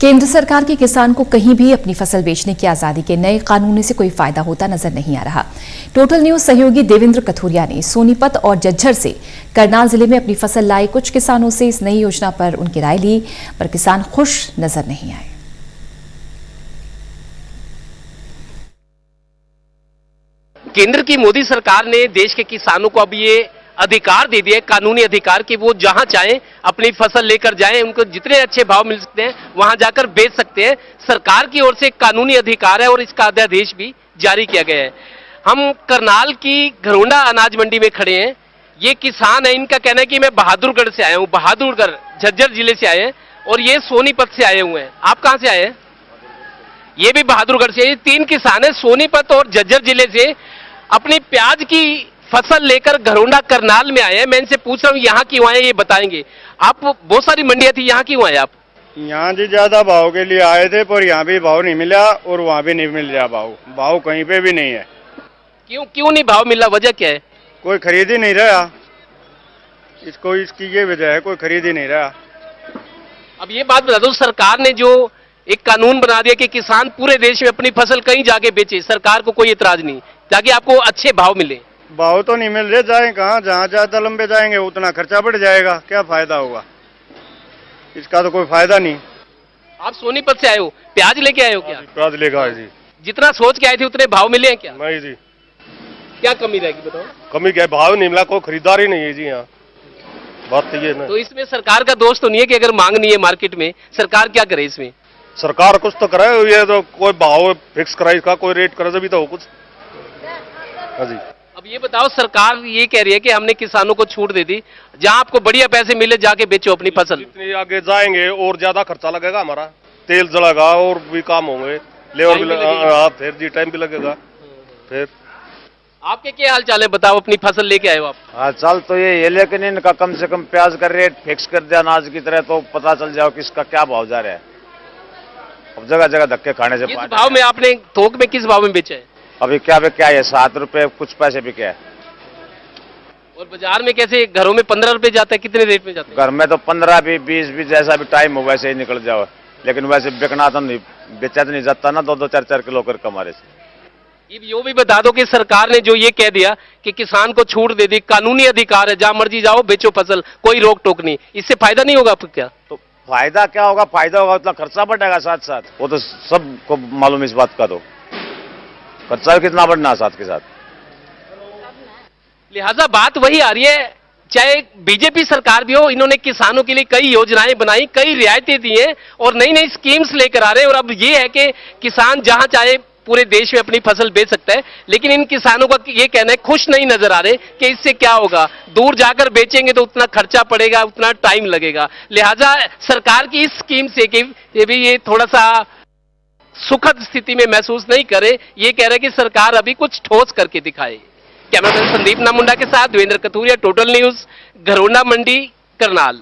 केंद्र सरकार के किसान को कहीं भी अपनी फसल बेचने की आजादी के नए कानून से कोई फायदा होता नजर नहीं आ रहा। टोटल न्यूज सहयोगी देवेंद्र कथुरिया ने सोनीपत और झज्जर से करनाल जिले में अपनी फसल लाए कुछ किसानों से इस नई योजना पर उनकी राय ली, पर किसान खुश नजर नहीं आए। केंद्र की मोदी सरकार ने देश के किसानों को अब ये अधिकार दे दिया, कानूनी अधिकार कि वो जहां चाहें अपनी फसल लेकर जाएं, उनको जितने अच्छे भाव मिल सकते हैं वहां जाकर बेच सकते हैं। सरकार की ओर से कानूनी अधिकार है और इसका अध्यादेश भी जारी किया गया है। हम करनाल की घरोंडा अनाज मंडी में खड़े हैं। ये किसान है, इनका कहना है कि मैं बहादुरगढ़ से आया हूँ, बहादुरगढ़ झज्जर जिले से आए हैं और ये सोनीपत से आए हुए हैं। आप कहां से आए हैं? ये भी बहादुरगढ़ से। ये तीन किसान है सोनीपत और झज्जर जिले से, अपनी प्याज की फसल लेकर घरोंडा करनाल में आए हैं। मैं इनसे पूछ रहा हूँ यहाँ क्यों आए, ये बताएंगे। आप बहुत सारी मंडियां थी, यहाँ क्यों आए आप? यहाँ जी ज्यादा भाव के लिए आए थे, पर यहाँ भी भाव नहीं मिला और वहाँ भी नहीं मिल रहा भाव कहीं पे भी नहीं है। क्यों नहीं भाव मिला, वजह क्या है? कोई खरीद ही नहीं रहा इसको, इसकी ये वजह है, कोई खरीद ही नहीं रहा। अब ये बात बता दो, सरकार ने जो एक कानून बना दिया कि किसान पूरे देश में अपनी फसल कहीं जाके बेचे, सरकार को कोई इतराज नहीं, ताकि आपको अच्छे भाव मिले। भाव तो नहीं मिल रहे, जाए कहाँ? जहाँ ज्यादा लंबे जाएंगे उतना खर्चा बढ़ जाएगा, क्या फायदा होगा? इसका तो कोई फायदा नहीं। आप सोनीपत से आए हो, प्याज लेके आए हो क्या? प्याज लेकर आए जी। जितना सोच के आए थे उतने भाव मिले हैं क्या? नहीं जी। क्या कमी रहेगी बताओ? कमी क्या, भाव नहीं मिला, कोई खरीदार ही नहीं है जी यहाँ। बात तो ये ना। तो इसमें सरकार का दोष तो नहीं है कि अगर मांग नहीं है मार्केट में, सरकार क्या करे इसमें? सरकार कुछ तो करे, ये तो कोई भाव फिक्स कराए, इसका कोई रेट करे तभी तो हो कुछ। हाँ जी। अब ये बताओ, सरकार ये कह रही है कि हमने किसानों को छूट दे दी, जहां आपको बढ़िया पैसे मिले जाके बेचो अपनी फसल। जितनी आगे जाएंगे और ज्यादा खर्चा लगेगा, हमारा तेल जलेगा और भी काम होंगे, लेबर भी लगेगा, फिर जी टाइम भी लगेगा। फिर आपके क्या हाल चाल है बताओ, अपनी फसल लेके आए हो आप? हाँ चल तो ये है, लेकिन इनका कम से कम प्याज का रेट फिक्स कर दिया अनाज की तरह, तो पता चल जाओ कि इसका क्या भाव जा रहा है। अब जगह जगह धक्के खाने से। किस भाव में आपने थोक में किस भाव में बेचा है? अभी क्या है 7 रुपए कुछ पैसे बिके है। और बाजार में कैसे? घरों में 15 रुपए जाता है, कितने रेट में जाता है? घर में तो 15 भी 20 भी, जैसा भी टाइम हो वैसे ही निकल जाओ, लेकिन वैसे बिकना तो नहीं, बेचा तो नहीं जाता ना 2-2 4-4 किलो कर कमारे से। ये भी बता दो कि सरकार ने जो ये कह दिया कि किसान को छूट दे दी, कानूनी अधिकार है, जहां मर्जी जाओ बेचो फसल, कोई रोक टोक नहीं, इससे फायदा नहीं होगा आपको क्या? तो फायदा क्या होगा? फायदा होगा उतना खर्चा बढ़ेगा साथ साथ, वो तो सबको मालूम इस बात का। तो खर्चा कितना बढ़ना साथ के साथ, लिहाजा बात वही आ रही है। चाहे बीजेपी सरकार भी हो, इन्होंने किसानों के लिए कई योजनाएं बनाई, कई रियायतें दी हैं और नई नई स्कीम्स लेकर आ रहे हैं। और अब ये है कि किसान जहां चाहे पूरे देश में अपनी फसल बेच सकता है, लेकिन इन किसानों का ये कहना है खुश नहीं नजर आ रहे कि इससे क्या होगा, दूर जाकर बेचेंगे तो उतना खर्चा पड़ेगा, उतना टाइम लगेगा। लिहाजा सरकार की इस स्कीम से कि ये थोड़ा सा सुखद स्थिति में महसूस नहीं करे, ये कह रहे कि सरकार अभी कुछ ठोस करके दिखाए। कैमरामैन संदीप नामुंडा के साथ देवेंद्र कथुरिया, टोटल न्यूज, घरोंडा मंडी, करनाल।